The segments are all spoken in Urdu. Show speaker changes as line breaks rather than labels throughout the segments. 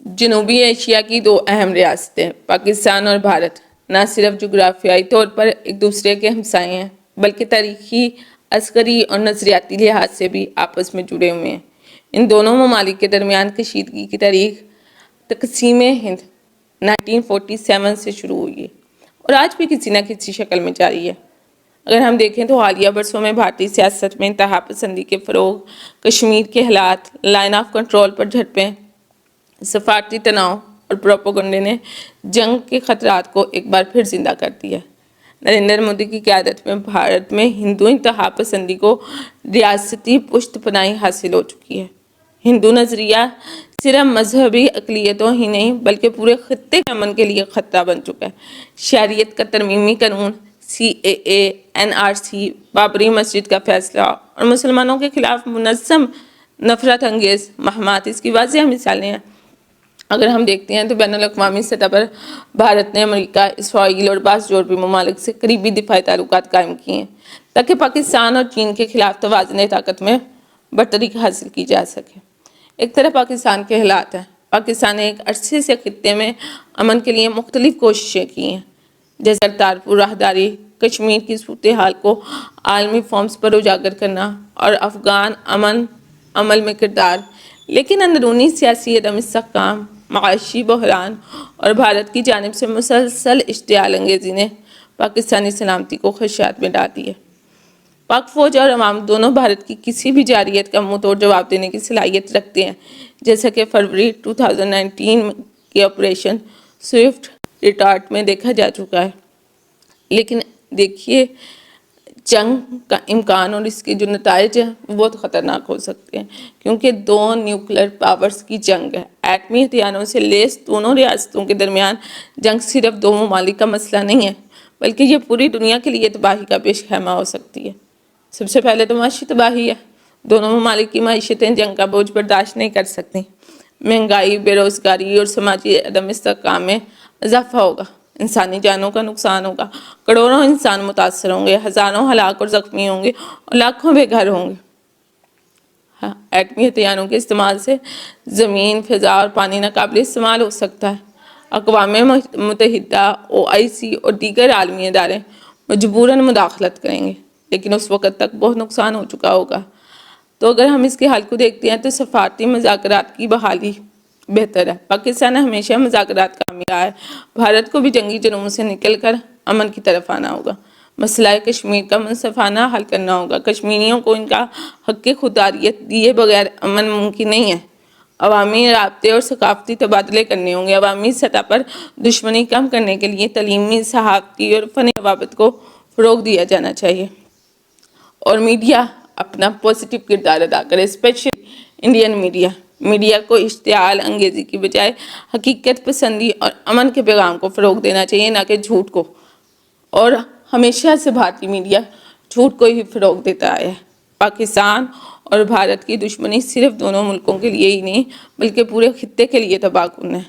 جنوبی ایشیا کی دو اہم ریاستیں پاکستان اور بھارت نہ صرف جغرافیائی طور پر ایک دوسرے کے ہمسائے ہیں بلکہ تاریخی، عسکری اور نظریاتی لحاظ سے بھی آپس میں جڑے ہوئے ہیں۔ ان دونوں ممالک کے درمیان کشیدگی کی تاریخ تقسیم ہند 1947 سے شروع ہوئی ہے اور آج بھی کسی نہ کسی شکل میں جاری ہے۔ اگر ہم دیکھیں تو حالیہ برسوں میں بھارتی سیاست میں انتہا پسندی کے فروغ، کشمیر کے حالات، لائن آف کنٹرول پر جھڑپیں، سفارتی تناؤ اور پروپیگنڈے نے جنگ کے خطرات کو ایک بار پھر زندہ کر دیا ہے۔ نریندر مودی کی قیادت میں بھارت میں ہندو انتہا پسندی کو ریاستی پشت پناہی حاصل ہو چکی ہے۔ ہندو نظریہ صرف مذہبی اقلیتوں ہی نہیں بلکہ پورے خطے کے امن کے لیے خطرہ بن چکا ہے۔ شہریت کا ترمیمی قانون، CAA، NRC، بابری مسجد کا فیصلہ اور مسلمانوں کے خلاف منظم نفرت انگیز مہمات اس کی واضح مثالیں ہیں۔ اگر ہم دیکھتے ہیں تو بین الاقوامی سطح پر بھارت نے امریکہ، اسرائیل اور بعض یورپی ممالک سے قریبی دفاعی تعلقات قائم کیے ہیں تاکہ پاکستان اور چین کے خلاف توازن طاقت میں برتری حاصل کی جا سکے۔ ایک طرف پاکستان کے حالات ہیں۔ پاکستان نے ایک عرصے سے خطے میں امن کے لیے مختلف کوششیں کی ہیں، جیسے کرتارپور راہداری، کشمیر کی صورتحال کو عالمی فورمز پر اجاگر کرنا اور افغان امن عمل میں کردار، لیکن اندرونی سیاسی عدم استحکام، معاشی بحران اور بھارت کی جانب سے مسلسل اشتعال انگیزی نے پاکستانی سلامتی کو خدشات میں ڈال دیا ہے۔ پاک فوج اور عوام دونوں بھارت کی کسی بھی جارحیت کا منہ توڑ جواب دینے کی صلاحیت رکھتے ہیں، جیسا کہ فروری 2019 کے آپریشن سوئفٹ ریٹارٹ میں دیکھا جا چکا ہے۔ لیکن دیکھیے، جنگ کا امکان اور اس کے جو نتائج ہیں وہ بہت خطرناک ہو سکتے ہیں، کیونکہ دو نیوکلیر پاورز کی جنگ ہے۔ ایٹمی ہتھیاروں سے لیس دونوں ریاستوں کے درمیان جنگ صرف دو ممالک کا مسئلہ نہیں ہے بلکہ یہ پوری دنیا کے لیے تباہی کا پیش خیمہ ہو سکتی ہے۔ سب سے پہلے تو معاشی تباہی ہے۔ دونوں ممالک کی معیشتیں جنگ کا بوجھ برداشت نہیں کر سکتی۔ مہنگائی، بے روزگاری اور سماجی عدم استحکام میں اضافہ ہوگا، انسانی جانوں کا نقصان ہوگا، کروڑوں انسان متاثر ہوں گے، ہزاروں ہلاک اور زخمی ہوں گے اور لاکھوں بے گھر ہوں گے۔ ایٹمی ہتھیاروں کے استعمال سے زمین، فضا اور پانی ناقابل استعمال ہو سکتا ہے۔ اقوام متحدہ، OIC اور دیگر عالمی ادارے مجبوراً مداخلت کریں گے، لیکن اس وقت تک بہت نقصان ہو چکا ہوگا۔ تو اگر ہم اس کے حل کو دیکھتے ہیں تو سفارتی مذاکرات کی بحالی بہتر ہے۔ پاکستان نے ہمیشہ مذاکرات کا حامی رہا ہے۔ بھارت کو بھی جنگی جنون سے نکل کر امن کی طرف آنا ہوگا۔ مسئلہ کشمیر کا منصفانہ حل کرنا ہوگا۔ کشمیریوں کو ان کا حق خودارادیت دیے بغیر امن ممکن نہیں ہے۔ عوامی رابطے اور ثقافتی تبادلے کرنے ہوں گے۔ عوامی سطح پر دشمنی کم کرنے کے لیے تعلیمی، صحافتی اور فنی روابط کو فروغ دیا جانا چاہیے، اور میڈیا اپنا پازیٹیو کردار ادا کرے، اسپیشلی انڈین میڈیا کو اشتعال انگیزی کی بجائے حقیقت پسندی اور امن کے پیغام کو فروغ دینا چاہیے، نہ کہ جھوٹ کو۔ اور ہمیشہ سے بھارتی میڈیا جھوٹ کو ہی فروغ دیتا آیا ہے۔ پاکستان اور بھارت کی دشمنی صرف دونوں ملکوں کے لیے ہی نہیں بلکہ پورے خطے کے لیے تباہ کن ہے۔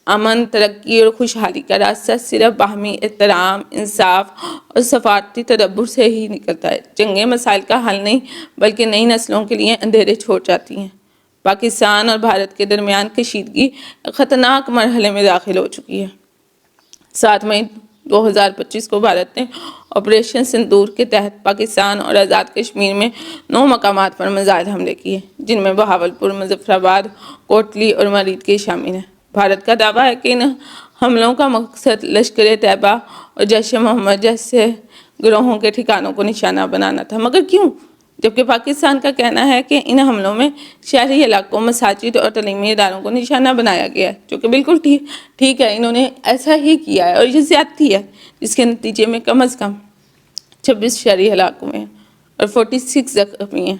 امن، ترقی اور خوشحالی کا راستہ صرف باہمی احترام، انصاف اور سفارتی تدبر سے ہی نکلتا ہے۔ جنگیں مسائل کا حل نہیں بلکہ نئی نسلوں کے لیے اندھیرے چھوڑ جاتی ہیں۔ پاکستان اور بھارت کے درمیان کشیدگی خطرناک مرحلے میں داخل ہو چکی ہے۔ 7 مئی 2025 کو بھارت نے آپریشن سندور کے تحت پاکستان اور آزاد کشمیر میں 9 مقامات پر میزائل حملے کیے، جن میں بہاولپور، مظفر آباد، کوٹلی اور مریدکی شامل ہیں۔ بھارت کا دعویٰ ہے کہ ان حملوں کا مقصد لشکر طیبہ اور جیش محمد جیسے گروہوں کے ٹھکانوں کو نشانہ بنانا تھا، مگر کیوں؟ جبکہ پاکستان کا کہنا ہے کہ ان حملوں میں شہری علاقوں، مساجد اور تعلیمی اداروں کو نشانہ بنایا گیا ہے، جو کہ بالکل ٹھیک ہے، انہوں نے ایسا ہی کیا ہے اور یہ زیادتی ہے، جس کے نتیجے میں کم از کم 26 شہری ہلاک ہوئے ہیں اور 46 زخمی ہیں۔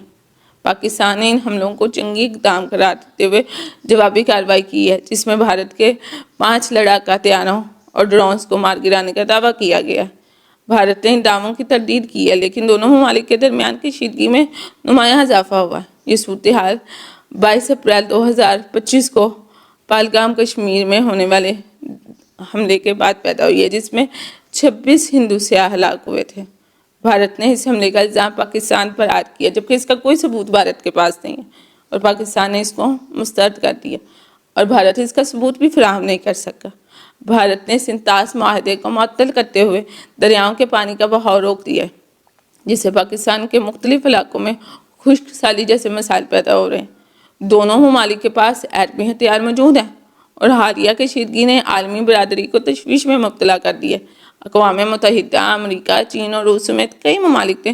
پاکستان نے ان حملوں کو جنگی اقدام قرار دیتے ہوئے جوابی کارروائی کی ہے، جس میں بھارت کے 5 لڑاکا ہتھیاروں اور ڈرونز کو مار گرانے کا دعویٰ کیا گیا ہے۔ بھارت نے ان دعووں کی تردید کی ہے، لیکن دونوں ممالک کے درمیان کشیدگی میں نمایاں اضافہ ہوا ہے۔ یہ صورتحال 22 اپریل 2025 کو پہلگام کشمیر میں ہونے والے حملے کے بعد پیدا ہوئی ہے، جس میں 26 ہندو سیاح ہلاک ہوئے تھے۔ بھارت نے اس حملے کا الزام پاکستان پر عائد کیا، جبکہ اس کا کوئی ثبوت بھارت کے پاس نہیں ہے، اور پاکستان نے اس کو مسترد کر دیا۔ اور بھارت اس کا ثبوت بھی فراہم نہیں کر سکا۔ بھارت نے سنتاس معاہدے کو معطل کرتے ہوئے دریاؤں کے پانی کا بہاؤ روک دیا ہے، جس سے پاکستان کے مختلف علاقوں میں خشک سالی جیسے مسائل پیدا ہو رہے ہیں۔ دونوں ممالک کے پاس ایٹمی ہتھیار موجود ہیں اور حالیہ کشیدگی نے عالمی برادری کو تشویش میں مبتلا کر دیا ہے۔ اقوام متحدہ، امریکہ، چین اور روس سمیت کئی ممالک نے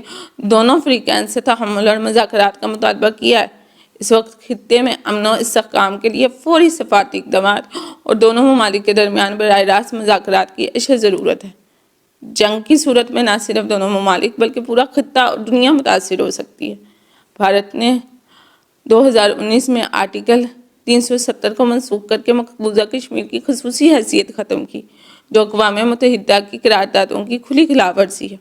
دونوں فریقین سے تحمل اور مذاکرات کا مطالبہ کیا ہے۔ اس وقت خطے میں امن و استحکام کے لیے فوری سفارتی اقدامات اور دونوں ممالک کے درمیان براہ راست مذاکرات کی اشد ضرورت ہے۔ جنگ کی صورت میں نہ صرف دونوں ممالک بلکہ پورا خطہ اور دنیا متاثر ہو سکتی ہے۔ بھارت نے 2019 میں آرٹیکل 370 کو منسوخ کر کے مقبوضہ کشمیر کی خصوصی حیثیت ختم کی، جو اقوام متحدہ کی قراردادوں کی کھلی خلاف ورزی ہے۔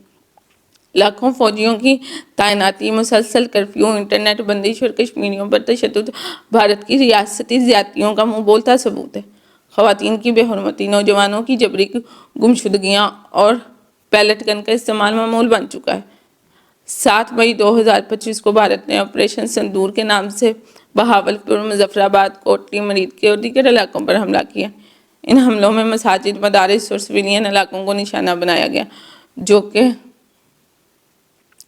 لاکھوں فوجیوں کی تعیناتی، مسلسل کرفیو، انٹرنیٹ بندش اور کشمیریوں پر تشدد بھارت کی ریاستی زیادتیوں کا منہ بولتا ثبوت ہے۔ خواتین کی بے حرمتی، نوجوانوں کی جبری گمشدگیاں اور پیلٹ گن کا استعمال معمول بن چکا ہے۔ 7 مئی 2025 کو بھارت نے آپریشن سندور کے نام سے بہاولپور، مظفر آباد، کوٹلی، مرید کے اور دیگر علاقوں پر حملہ کیا۔ ان حملوں میں مساجد، مدارس اور سویلین علاقوں کو نشانہ بنایا گیا، جو کہ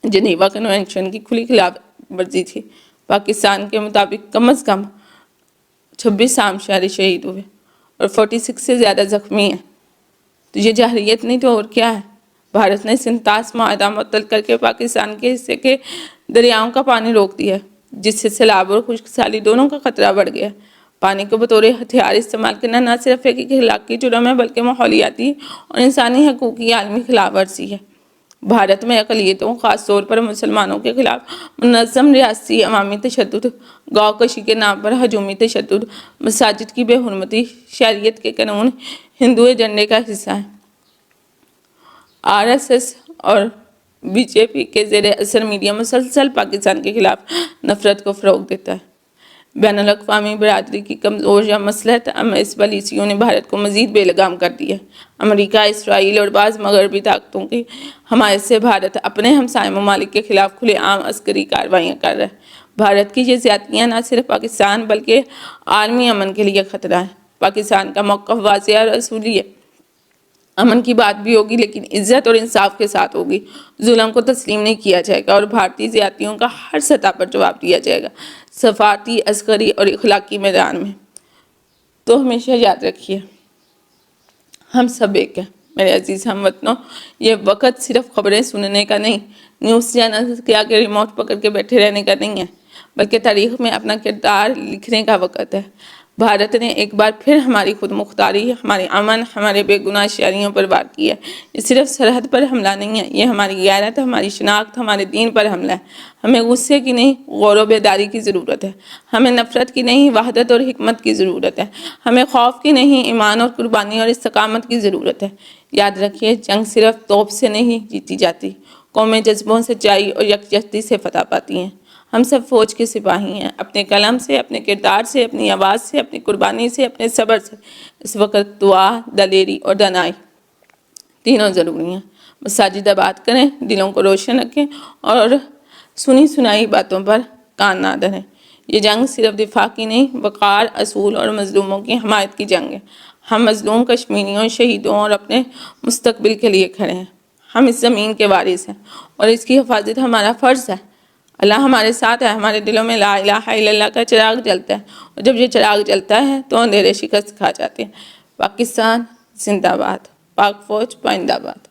جنیوا کنونشن کی کھلی خلاف ورزی تھی۔ پاکستان کے مطابق کم از کم 26 عام شہری شہید ہوئے اور 46 سے زیادہ زخمی ہیں۔ تو یہ جارحیت نہیں تو اور کیا ہے؟ بھارت نے سنتاس معاہدہ معطل کر کے پاکستان کے حصے کے دریاؤں کا پانی روک دیا ہے، جس سے سیلاب اور خشک سالی دونوں کا خطرہ بڑھ گیا ہے۔ پانی کو بطور ہتھیار استعمال کرنا نہ صرف ایک اخلاقی جرم ہے بلکہ ماحولیاتی اور انسانی حقوق کی عالمی خلاف ورزی ہے۔ بھارت میں اقلیتوں، خاص طور پر مسلمانوں کے خلاف منظم ریاستی عوامی تشدد، گاؤں کشی کے نام پر ہجومی تشدد، مساجد کی بے حرمتی، شریعت کے قانون ہندو ایجنڈے کا حصہ ہیں۔ RSS اور BJP کے زیر اثر میڈیا مسلسل پاکستان کے خلاف نفرت کو فروغ دیتا ہے۔ بین الاقوامی برادری کی کمزور یا مصلحت اس پالیسیوں نے بھارت کو مزید بے لگام کر دیا ہے۔ امریکہ، اسرائیل اور بعض مغربی طاقتوں کی حمایت سے بھارت اپنے ہمسائے ممالک کے خلاف کھلے عام عسکری کارروائیاں کر رہا ہے۔ بھارت کی یہ زیادتیاں نہ صرف پاکستان بلکہ عالمی امن کے لیے خطرہ ہیں۔ پاکستان کا موقف واضح اور اصولی ہے۔ امن کی بات بھی ہوگی لیکن عزت اور انصاف کے ساتھ ہوگی۔ ظلم کو تسلیم نہیں کیا جائے گا اور بھارتی زیادتیوں کا ہر سطح پر جواب دیا جائے گا، سفارتی، عسکری اور اخلاقی میدان میں۔ تو ہمیشہ یاد رکھیے، ہم سب ایک ہیں میرے عزیز ہم وطنوں۔ یہ وقت صرف خبریں سننے کا نہیں، نیوز چینل کے آگے ریموٹ پکڑ کے بیٹھے رہنے کا نہیں ہے، بلکہ تاریخ میں اپنا کردار لکھنے کا وقت ہے۔ بھارت نے ایک بار پھر ہماری خود مختاری، ہمارے امن، ہمارے بے گناہ شہریوں پر وار کیا ہے۔ یہ صرف سرحد پر حملہ نہیں ہے، یہ ہماری غیرت، ہماری شناخت، ہمارے دین پر حملہ ہے۔ ہمیں غصے کی نہیں، غور و بیداری کی ضرورت ہے۔ ہمیں نفرت کی نہیں، وحدت اور حکمت کی ضرورت ہے۔ ہمیں خوف کی نہیں، ایمان اور قربانی اور استقامت کی ضرورت ہے۔ یاد رکھیے، جنگ صرف توپ سے نہیں جیتی جاتی، قومیں جذبوں، سچائی اور یکجہتی سے فتح پاتی ہیں۔ ہم سب فوج کے سپاہی ہیں، اپنے قلم سے، اپنے کردار سے، اپنی آواز سے، اپنی قربانی سے، اپنے صبر سے۔ اس وقت دعا، دلیری اور دانائی تینوں ضروری ہیں۔ مساجد آباد کریں، دلوں کو روشن رکھیں اور سنی سنائی باتوں پر کان نہ دھریں۔ یہ جنگ صرف دفاع کی نہیں، وقار، اصول اور مظلوموں کی حمایت کی جنگ ہے۔ ہم مظلوم کشمیریوں، شہیدوں اور اپنے مستقبل کے لیے کھڑے ہیں۔ ہم اس زمین کے وارث ہیں اور اس کی حفاظت ہمارا فرض ہے۔ اللہ ہمارے ساتھ ہے، ہمارے دلوں میں لا الہ الا اللہ کا چراغ جلتا ہے اور جب یہ چراغ جلتا ہے تو اندھیرے شکست کھا جاتے ہیں۔ پاکستان زندہ باد، پاک فوج پائندہ باد۔